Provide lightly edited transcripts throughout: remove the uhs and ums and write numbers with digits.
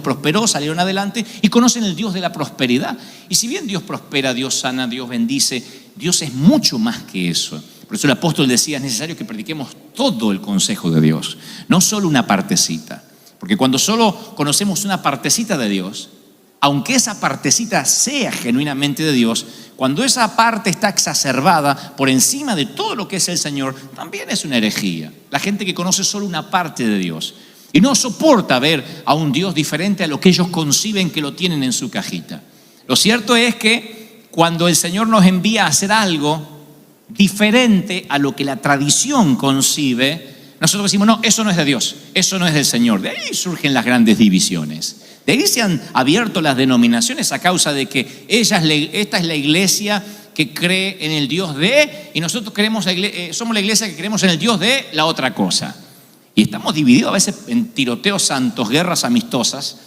prosperó, salieron adelante y conocen el Dios de la prosperidad. Y si bien Dios prospera, Dios sana, Dios bendice, Dios es mucho más que eso. Por eso el apóstol decía, es necesario que prediquemos todo el consejo de Dios, no solo una partecita. Porque cuando solo conocemos una partecita de Dios, aunque esa partecita sea genuinamente de Dios, cuando esa parte está exacerbada por encima de todo lo que es el Señor, también es una herejía. La gente que conoce solo una parte de Dios y no soporta ver a un Dios diferente a lo que ellos conciben que lo tienen en su cajita. Lo cierto es que cuando el Señor nos envía a hacer algo diferente a lo que la tradición concibe, nosotros decimos, no, eso no es de Dios, eso no es del Señor. De ahí surgen las grandes divisiones. De ahí se han abierto las denominaciones a causa de que esta es la iglesia que cree en el Dios de, y nosotros somos la iglesia que creemos en el Dios de la otra cosa. Y estamos divididos a veces en tiroteos santos, guerras amistosas,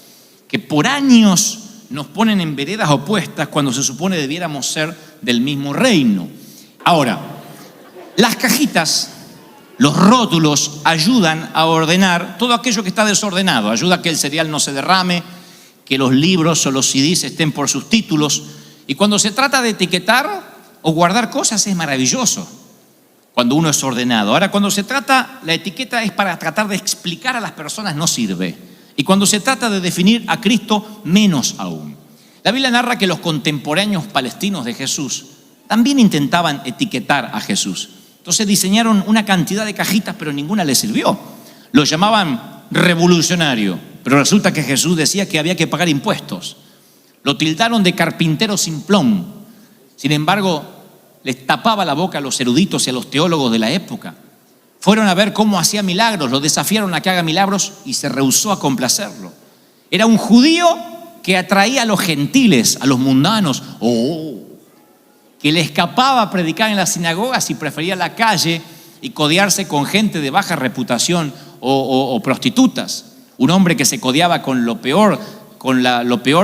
que por años nos ponen en veredas opuestas cuando se supone debiéramos ser del mismo reino. Ahora, las cajitas, los rótulos ayudan a ordenar todo aquello que está desordenado. Ayuda a que el cereal no se derrame, que los libros o los CDs estén por sus títulos. Y cuando se trata de etiquetar o guardar cosas es maravilloso cuando uno es ordenado. Ahora, cuando se trata, la etiqueta es para tratar de explicar a las personas, no sirve. Y cuando se trata de definir a Cristo, menos aún. La Biblia narra que los contemporáneos palestinos de Jesús también intentaban etiquetar a Jesús. Entonces diseñaron una cantidad de cajitas, pero ninguna les sirvió. Lo llamaban revolucionario, pero resulta que Jesús decía que había que pagar impuestos. Lo tildaron de carpintero simplón. Sin embargo, les tapaba la boca a los eruditos y a los teólogos de la época. Fueron a ver cómo hacía milagros, lo desafiaron a que haga milagros y se rehusó a complacerlo. Era un judío que atraía a los gentiles, a los mundanos. Que le escapaba a predicar en las sinagogas y prefería la calle y codearse con gente de baja reputación o prostitutas. Un hombre que se codeaba con lo peor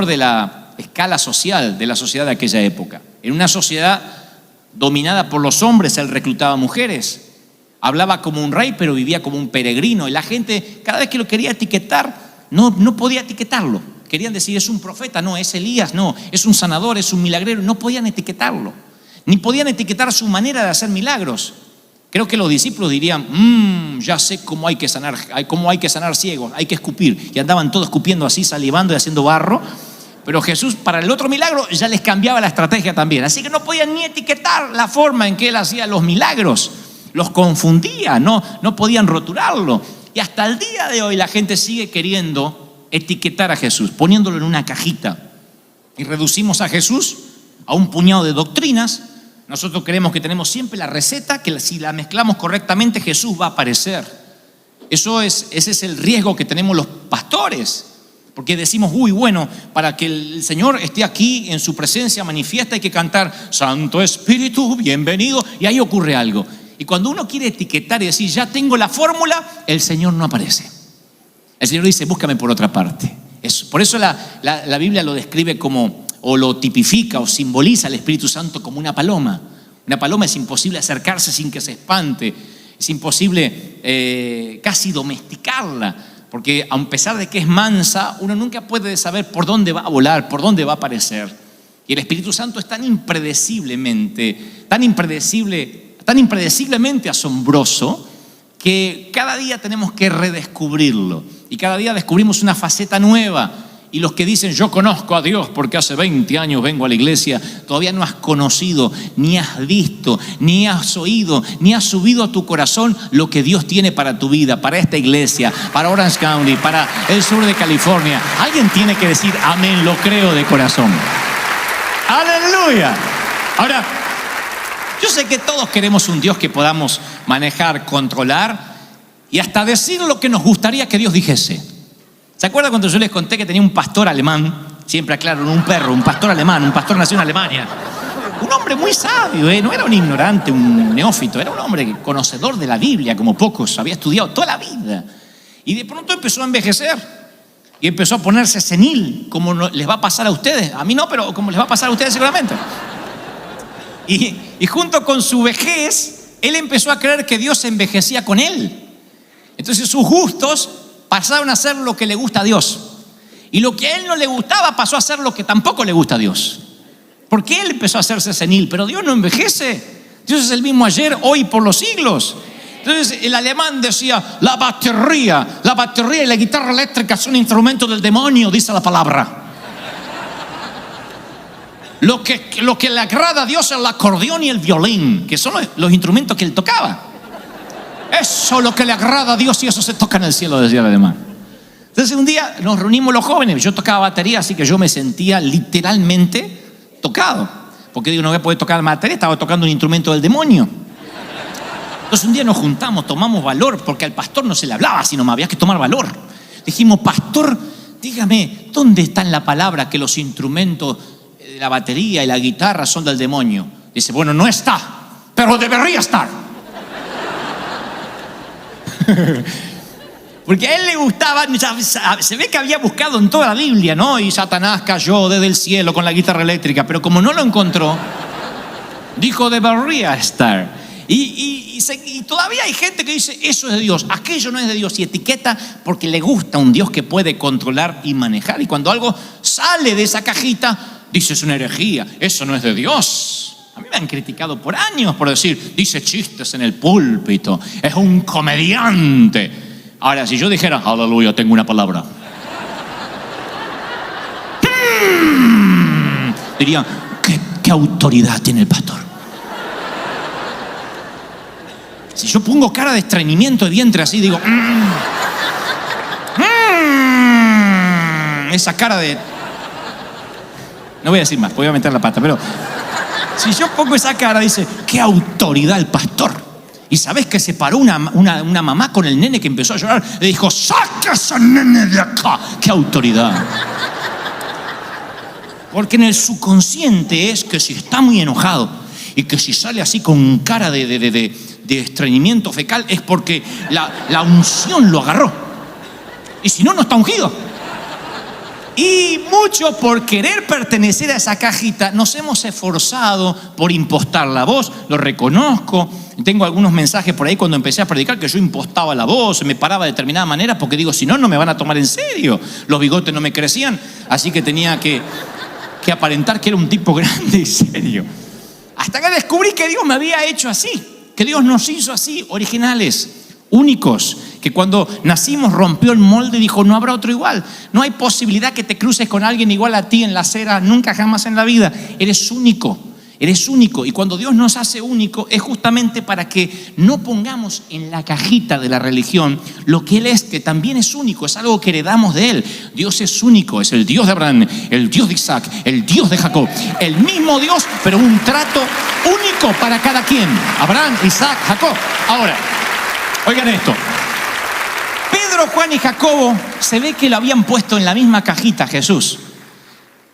de la escala social de la sociedad de aquella época. En una sociedad dominada por los hombres, él reclutaba mujeres. Hablaba como un rey, pero vivía como un peregrino. Y la gente, cada vez que lo quería etiquetar, no podía etiquetarlo. Querían decir, es un profeta, no, es Elías, no, es un sanador, es un milagrero. No podían etiquetarlo. Ni podían etiquetar su manera de hacer milagros. Creo que los discípulos dirían, ya sé cómo hay que sanar ciegos, hay que escupir. Y andaban todos escupiendo así, salivando y haciendo barro. Pero Jesús, para el otro milagro, ya les cambiaba la estrategia también. Así que no podían ni etiquetar la forma en que él hacía los milagros. Los confundía, no podían rotularlo. Y hasta el día de hoy la gente sigue queriendo etiquetar a Jesús, poniéndolo en una cajita. Y reducimos a Jesús a un puñado de doctrinas. Nosotros creemos que tenemos siempre la receta, que si la mezclamos correctamente, Jesús va a aparecer. Ese es el riesgo que tenemos los pastores. Porque decimos, bueno, para que el Señor esté aquí en su presencia manifiesta hay que cantar, Santo Espíritu, bienvenido, y ahí ocurre algo. Y cuando uno quiere etiquetar y decir, ya tengo la fórmula, el Señor no aparece. El Señor dice, búscame por otra parte. Por eso la Biblia lo describe como, o lo tipifica o simboliza al Espíritu Santo como una paloma. Una paloma es imposible acercarse sin que se espante. Es imposible casi domesticarla, porque a pesar de que es mansa, uno nunca puede saber por dónde va a volar, por dónde va a aparecer. Y el Espíritu Santo es tan impredeciblemente asombroso que cada día tenemos que redescubrirlo. Y cada día descubrimos una faceta nueva. Y los que dicen, yo conozco a Dios porque hace 20 años vengo a la iglesia, todavía no has conocido, ni has visto, ni has oído, ni has subido a tu corazón lo que Dios tiene para tu vida, para esta iglesia, para Orange County, para el sur de California. Alguien tiene que decir, amén, lo creo de corazón. ¡Aleluya! Ahora, yo sé que todos queremos un Dios que podamos manejar, controlar y hasta decir lo que nos gustaría que Dios dijese. ¿Se acuerdan cuando yo les conté que tenía un pastor alemán? Siempre aclaro, no un perro, un pastor alemán, un pastor nació en Alemania. Un hombre muy sabio, no era un ignorante, un neófito, era un hombre conocedor de la Biblia como pocos, había estudiado toda la vida. Y de pronto empezó a envejecer y empezó a ponerse senil, como les va a pasar a ustedes. A mí no, pero como les va a pasar a ustedes seguramente. Y junto con su vejez, él empezó a creer que Dios se envejecía con él. Entonces sus gustos pasaron a ser lo que le gusta a Dios. Y lo que a él no le gustaba pasó a ser lo que tampoco le gusta a Dios. Porque él empezó a hacerse senil, pero Dios no envejece. Dios es el mismo ayer, hoy, por los siglos. Entonces el alemán decía, la batería y la guitarra eléctrica son instrumentos del demonio, dice la palabra. Lo que le agrada a Dios es el acordeón y el violín, que son los instrumentos que él tocaba. Eso es lo que le agrada a Dios y eso se toca en el cielo, decía el alemán. Entonces un día nos reunimos los jóvenes, yo tocaba batería, así que yo me sentía literalmente tocado. Porque digo, no voy a poder tocar la batería, estaba tocando un instrumento del demonio. Entonces un día nos juntamos, tomamos valor, porque al pastor no se le hablaba, sino me había que tomar valor. Dijimos, pastor, dígame, ¿dónde está en la palabra que los instrumentos de la batería y la guitarra son del demonio? Dice, bueno, no está, pero debería estar. Porque a él le gustaba, se ve que había buscado en toda la Biblia, ¿no? Y Satanás cayó desde el cielo con la guitarra eléctrica, pero como no lo encontró, dijo, debería estar. Y todavía hay gente que dice, eso es de Dios, aquello no es de Dios, y etiqueta porque le gusta un Dios que puede controlar y manejar. Y cuando algo sale de esa cajita, dice, es una herejía, eso no es de Dios. A mí me han criticado por años por decir, dice chistes en el púlpito, es un comediante. Ahora, si yo dijera, aleluya, tengo una palabra, dirían, ¿qué autoridad tiene el pastor? Si yo pongo cara de estreñimiento de vientre así, digo, esa cara de... No voy a decir más, voy a meter la pata, pero si yo pongo esa cara, dice, ¿qué autoridad el pastor? Y sabes que se paró una mamá con el nene que empezó a llorar. Le dijo, saca a ese nene de acá. ¡Qué autoridad! Porque en el subconsciente es que si está muy enojado y que si sale así con cara de estreñimiento fecal es porque la unción lo agarró. Y si no, no está ungido. Y mucho por querer pertenecer a esa cajita nos hemos esforzado por impostar la voz. Lo reconozco. Tengo algunos mensajes por ahí cuando empecé a predicar que yo impostaba la voz, me paraba de determinada manera porque digo, si no, no me van a tomar en serio. Los bigotes no me crecían, así que tenía que aparentar que era un tipo grande y serio. Hasta que descubrí que Dios me había hecho así, que Dios nos hizo así, originales, únicos, que cuando nacimos rompió el molde y dijo, no habrá otro igual. No hay posibilidad que te cruces con alguien igual a ti en la acera, nunca jamás en la vida. Eres único. Eres único, y cuando Dios nos hace único es justamente para que no pongamos en la cajita de la religión lo que Él es, que también es único, es algo que heredamos de Él. Dios es único, es el Dios de Abraham, el Dios de Isaac, el Dios de Jacob, el mismo Dios, pero un trato único para cada quien. Abraham, Isaac, Jacob. Ahora, oigan esto. Pedro, Juan y Jacobo se ve que lo habían puesto en la misma cajita a Jesús.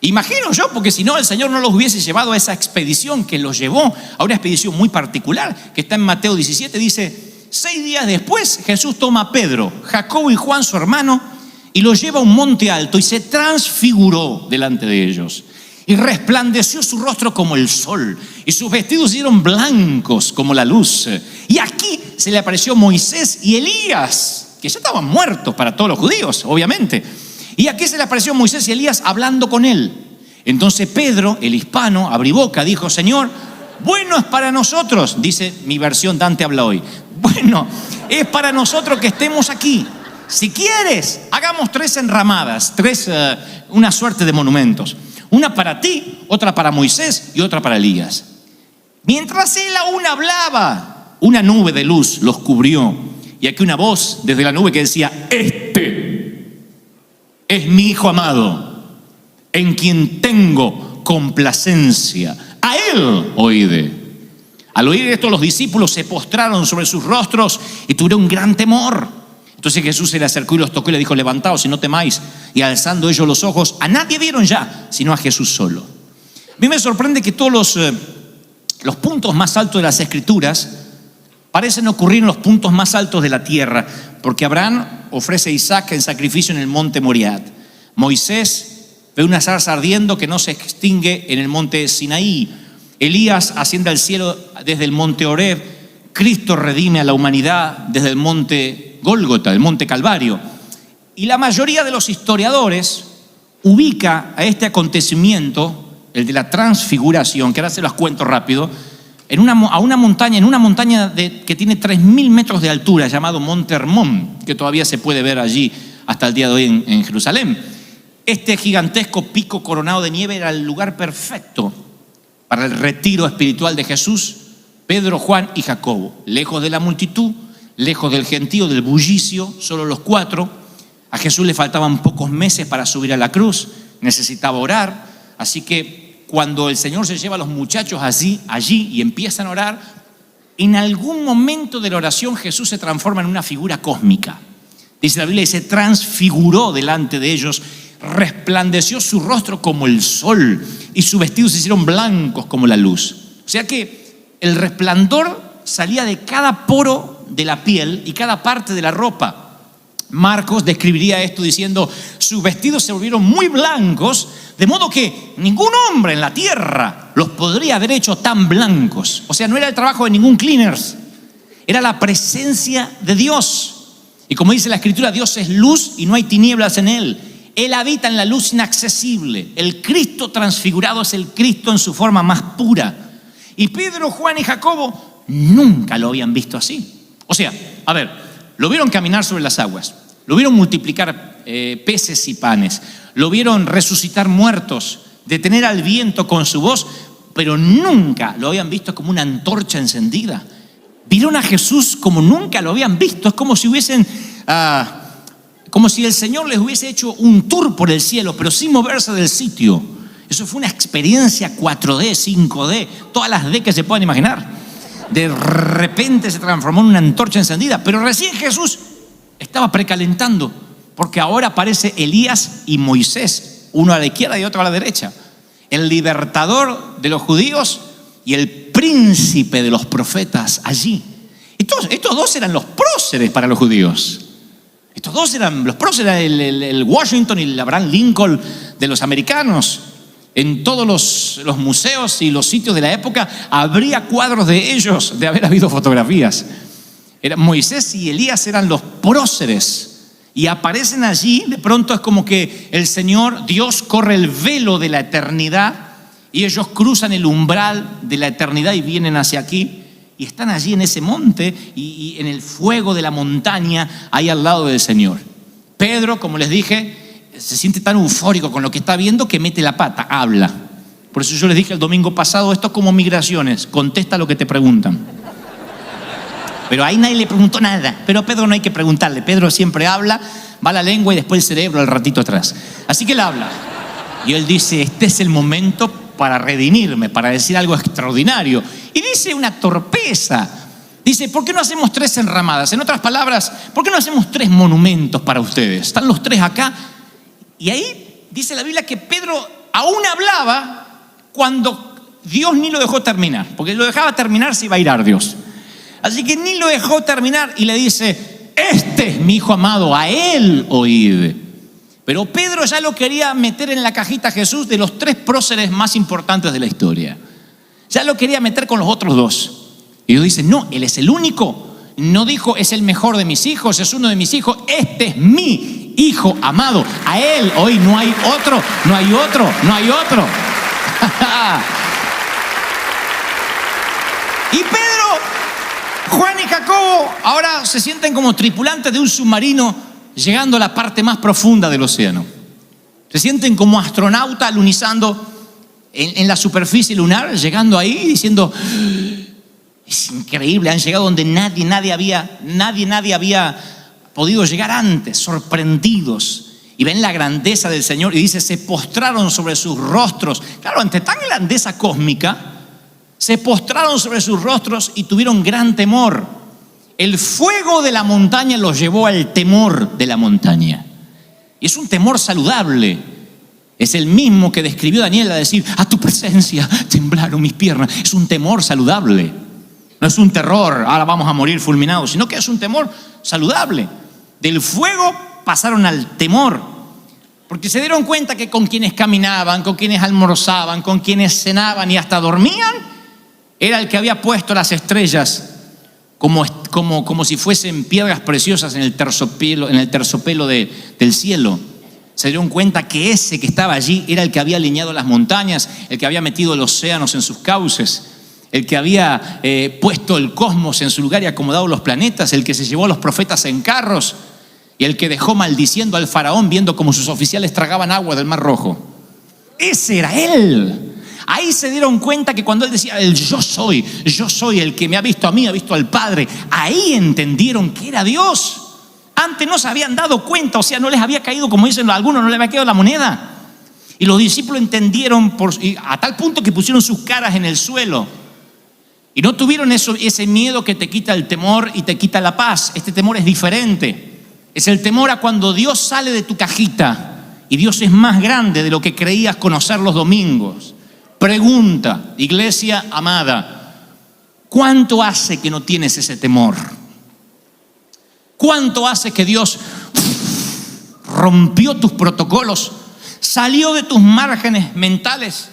Imagino yo, porque si no el Señor no los hubiese llevado a esa expedición que los llevó a una expedición muy particular que está en Mateo 17, dice, 6 días después Jesús toma a Pedro, Jacobo y Juan su hermano y los lleva a un monte alto y se transfiguró delante de ellos y resplandeció su rostro como el sol y sus vestidos se hicieron blancos como la luz. Y aquí se le apareció Moisés y Elías, que ya estaban muertos para todos los judíos, obviamente. Y aquí se le apareció Moisés y Elías hablando con él. Entonces Pedro, el hispano, abrió boca, dijo, Señor, bueno es para nosotros, dice mi versión Dante habla hoy, bueno es para nosotros que estemos aquí. Si quieres, hagamos 3 enramadas, una suerte de monumentos. Una para ti, otra para Moisés y otra para Elías. Mientras él aún hablaba, una nube de luz los cubrió. Y aquí una voz desde la nube que decía, es mi Hijo amado, en quien tengo complacencia. A Él oíd. Al oír esto, los discípulos se postraron sobre sus rostros y tuvieron un gran temor. Entonces Jesús se le acercó y los tocó y le dijo, levantaos y no temáis. Y alzando ellos los ojos, a nadie vieron ya, sino a Jesús solo. A mí me sorprende que todos los puntos más altos de las Escrituras parecen ocurrir en los puntos más altos de la tierra, porque Abraham ofrece a Isaac en sacrificio en el monte Moriat. Moisés ve una zarza ardiendo que no se extingue en el monte Sinaí. Elías asciende al cielo desde el monte Horeb. Cristo redime a la humanidad desde el monte Gólgota, el monte Calvario. Y la mayoría de los historiadores ubica a este acontecimiento, el de la transfiguración, que ahora se los cuento rápido, en una montaña que tiene 3.000 metros de altura, llamado Monte Hermón, que todavía se puede ver allí hasta el día de hoy en Jerusalén. Este gigantesco pico coronado de nieve era el lugar perfecto para el retiro espiritual de Jesús, Pedro, Juan y Jacobo, lejos de la multitud, lejos del gentío, del bullicio, solo los 4. A Jesús le faltaban pocos meses para subir a la cruz, necesitaba orar, así que cuando el Señor se lleva a los muchachos allí y empiezan a orar, en algún momento de la oración Jesús se transforma en una figura cósmica. Dice la Biblia, y se transfiguró delante de ellos, resplandeció su rostro como el sol y sus vestidos se hicieron blancos como la luz. O sea que el resplandor salía de cada poro de la piel y cada parte de la ropa. Marcos describiría esto diciendo, sus vestidos se volvieron muy blancos, de modo que ningún hombre en la tierra los podría haber hecho tan blancos. O sea, no era el trabajo de ningún cleaners, era la presencia de Dios. Y como dice la Escritura, Dios es luz y no hay tinieblas en Él. Él habita en la luz inaccesible. El Cristo transfigurado es el Cristo en su forma más pura. Y Pedro, Juan y Jacobo nunca lo habían visto así. O sea, a ver, lo vieron caminar sobre las aguas, lo vieron multiplicar peces y panes, lo vieron resucitar muertos, detener al viento con su voz, pero nunca lo habían visto como una antorcha encendida. Vieron a Jesús como nunca lo habían visto. Es como si como si el Señor les hubiese hecho un tour por el cielo, pero sin moverse del sitio. Eso fue una experiencia 4D, 5D, todas las D que se puedan imaginar. De repente se transformó en una antorcha encendida, pero recién Jesús estaba precalentando, porque ahora aparece Elías y Moisés, uno a la izquierda y otro a la derecha. El libertador de los judíos y el príncipe de los profetas allí. Estos dos eran los próceres para los judíos. Estos dos eran los próceres, el Washington y el Abraham Lincoln de los americanos. En todos los museos y los sitios de la época habría cuadros de ellos, de haber habido fotografías. Moisés y Elías eran los próceres y aparecen allí. De pronto es como que el Señor, Dios, corre el velo de la eternidad y ellos cruzan el umbral de la eternidad y vienen hacia aquí y están allí en ese monte y en el fuego de la montaña ahí al lado del Señor. Pedro, como les dije, se siente tan eufórico con lo que está viendo que mete la pata, habla. Por eso yo les dije el domingo pasado, esto es como migraciones, contesta lo que te preguntan. Pero ahí nadie le preguntó nada. Pero a Pedro no hay que preguntarle. Pedro siempre habla, va la lengua y después el cerebro al ratito atrás. Así que él habla. Y él dice, este es el momento para redimirme, para decir algo extraordinario. Y dice una torpeza. Dice, ¿por qué no hacemos 3 enramadas? En otras palabras, ¿por qué no hacemos 3 monumentos para ustedes? Están los 3 acá. Y ahí dice la Biblia que Pedro aún hablaba cuando Dios ni lo dejó terminar. Porque lo dejaba terminar, se iba a irar Dios. Así que ni lo dejó terminar y le dice, este es mi hijo amado, a él oíd. Pero Pedro ya lo quería meter en la cajita a Jesús de los 3 próceres más importantes de la historia. Ya lo quería meter con los otros 2. Y Dios dice, no, él es el único. No dijo, es el mejor de mis hijos, es uno de mis hijos. Este es mi hijo amado, a él hoy no hay otro, no hay otro, no hay otro. Y Pedro, Juan y Jacobo ahora se sienten como tripulantes de un submarino llegando a la parte más profunda del océano. Se sienten como astronautas alunizando en la superficie lunar, llegando ahí diciendo, es increíble, han llegado donde nadie había podido llegar antes, sorprendidos. Y ven la grandeza del Señor y dice, se postraron sobre sus rostros. Claro, ante tan grandeza cósmica, se postraron sobre sus rostros y tuvieron gran temor. El fuego de la montaña los llevó al temor de la montaña. Y es un temor saludable. Es el mismo que describió Daniel a decir, a tu presencia temblaron mis piernas. Es un temor saludable. No es un terror, ahora vamos a morir fulminados, sino que es un temor saludable. Del fuego pasaron al temor, porque se dieron cuenta que con quienes caminaban, con quienes almorzaban, con quienes cenaban y hasta dormían, era el que había puesto las estrellas como si fuesen piedras preciosas en el terciopelo del cielo. Se dieron cuenta que ese que estaba allí era el que había alineado las montañas, el que había metido los océanos en sus cauces, el que había puesto el cosmos en su lugar y acomodado los planetas, el que se llevó a los profetas en carros y el que dejó maldiciendo al faraón viendo cómo sus oficiales tragaban agua del Mar Rojo. Ese era él. Ahí se dieron cuenta que cuando él decía, yo soy el que me ha visto a mí, ha visto al Padre, ahí entendieron que era Dios. Antes no se habían dado cuenta, o sea, no les había caído, como dicen algunos, no les había caído la moneda. Y los discípulos entendieron a tal punto que pusieron sus caras en el suelo. Y no tuvieron ese miedo que te quita el temor y te quita la paz. Este temor es diferente. Es el temor a cuando Dios sale de tu cajita y Dios es más grande de lo que creías conocer los domingos. Pregunta, iglesia amada, ¿cuánto hace que no tienes ese temor? ¿Cuánto hace que Dios rompió tus protocolos, salió de tus márgenes mentales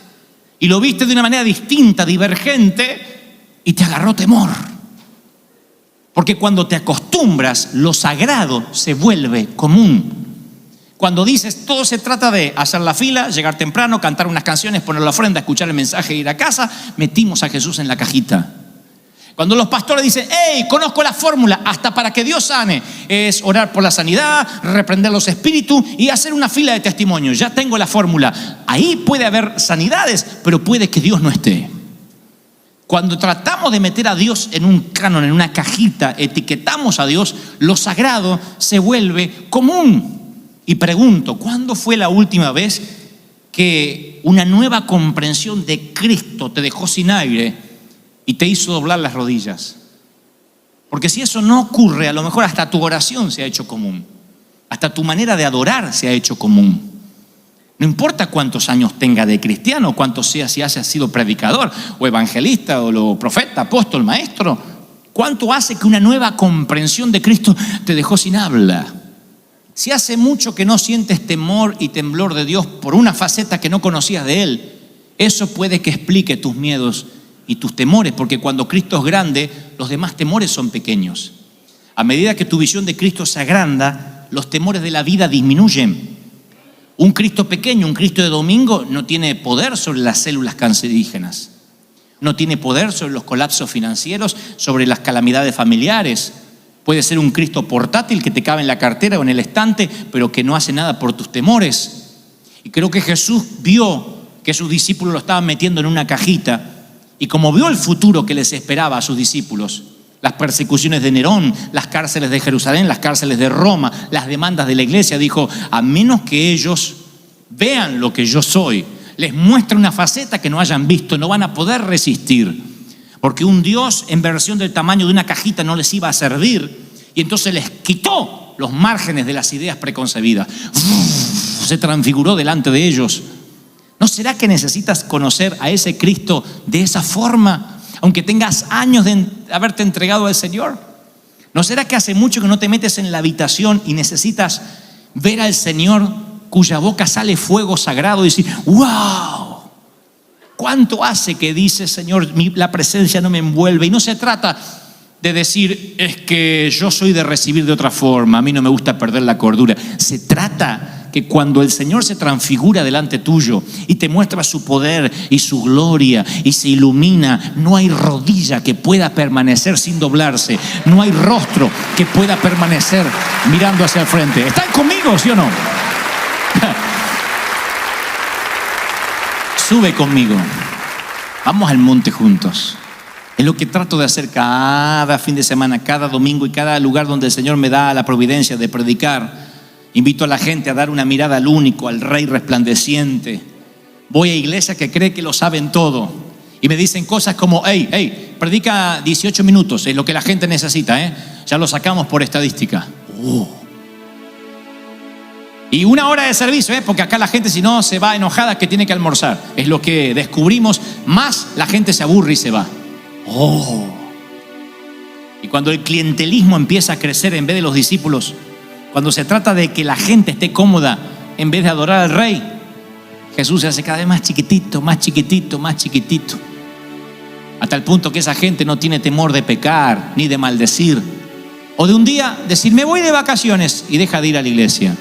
y lo viste de una manera distinta, divergente, y te agarró temor? Porque cuando te acostumbras, lo sagrado se vuelve común. Cuando dices, todo se trata de hacer la fila, llegar temprano, cantar unas canciones, poner la ofrenda, escuchar el mensaje e ir a casa, metimos a Jesús en la cajita. Cuando los pastores dicen, hey, conozco la fórmula, hasta para que Dios sane, es orar por la sanidad, reprender los espíritus y hacer una fila de testimonios. Ya tengo la fórmula. Ahí puede haber sanidades, pero puede que Dios no esté. Cuando tratamos de meter a Dios en un canon, en una cajita, etiquetamos a Dios, lo sagrado se vuelve común. Y pregunto, ¿cuándo fue la última vez que una nueva comprensión de Cristo te dejó sin aire y te hizo doblar las rodillas? Porque si eso no ocurre, a lo mejor hasta tu oración se ha hecho común, hasta tu manera de adorar se ha hecho común. No importa cuántos años tenga de cristiano, cuántos sea, si has sido predicador o evangelista o profeta, apóstol, maestro, ¿cuánto hace que una nueva comprensión de Cristo te dejó sin habla? Si hace mucho que no sientes temor y temblor de Dios por una faceta que no conocías de Él, eso puede que explique tus miedos y tus temores, porque cuando Cristo es grande, los demás temores son pequeños. A medida que tu visión de Cristo se agranda, los temores de la vida disminuyen. Un Cristo pequeño, un Cristo de domingo, no tiene poder sobre las células cancerígenas, no tiene poder sobre los colapsos financieros, sobre las calamidades familiares. Puede ser un Cristo portátil que te cabe en la cartera o en el estante, pero que no hace nada por tus temores. Y creo que Jesús vio que sus discípulos lo estaban metiendo en una cajita, y como vio el futuro que les esperaba a sus discípulos, las persecuciones de Nerón, las cárceles de Jerusalén, las cárceles de Roma, las demandas de la iglesia, dijo, a menos que ellos vean lo que yo soy, les muestre una faceta que no hayan visto, no van a poder resistir. Porque un Dios en versión del tamaño de una cajita no les iba a servir, y entonces les quitó los márgenes de las ideas preconcebidas. Se transfiguró delante de ellos. ¿No será que necesitas conocer a ese Cristo de esa forma, aunque tengas años de haberte entregado al Señor? ¿No será que hace mucho que no te metes en la habitación y necesitas ver al Señor cuya boca sale fuego sagrado y decir, wow? ¿Cuánto hace que dice, Señor, la presencia no me envuelve? Y no se trata de decir, es que yo soy de recibir de otra forma, a mí no me gusta perder la cordura. Se trata que cuando el Señor se transfigura delante tuyo y te muestra su poder y su gloria y se ilumina, no hay rodilla que pueda permanecer sin doblarse, no hay rostro que pueda permanecer mirando hacia el frente. ¿Están conmigo, sí o no? Sube conmigo, vamos al monte juntos. Es lo que trato de hacer cada fin de semana, cada domingo y cada lugar donde el Señor me da la providencia de predicar. Invito a la gente a dar una mirada al único, al Rey resplandeciente. Voy a iglesias que creen que lo saben todo y me dicen cosas como, hey, predica 18 minutos, es lo que la gente necesita, ya lo sacamos por estadística. Y 1 hora de servicio, porque acá la gente si no se va enojada que tiene que almorzar. Es lo que descubrimos, más la gente se aburre y se va. Y cuando el clientelismo empieza a crecer en vez de los discípulos, cuando se trata de que la gente esté cómoda en vez de adorar al Rey, Jesús se hace cada vez más chiquitito, más chiquitito, más chiquitito. Hasta el punto que esa gente no tiene temor de pecar, ni de maldecir. O de un día decir, me voy de vacaciones y deja de ir a la iglesia.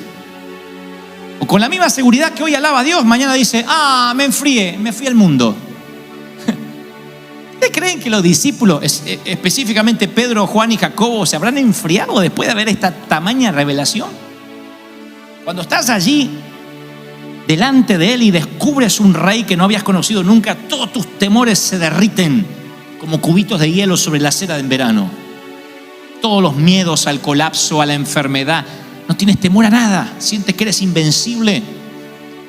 O con la misma seguridad que hoy alaba a Dios, mañana dice, me enfrié, me fui al mundo. ¿Ustedes creen que los discípulos, específicamente Pedro, Juan y Jacobo, se habrán enfriado después de ver esta tamaña revelación? Cuando estás allí delante de Él y descubres un rey que no habías conocido nunca, todos tus temores se derriten como cubitos de hielo sobre la acera en verano. Todos los miedos al colapso, a la enfermedad, no tienes temor a nada, sientes que eres invencible.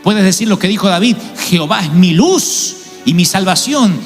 Puedes decir lo que dijo David: Jehová es mi luz y mi salvación,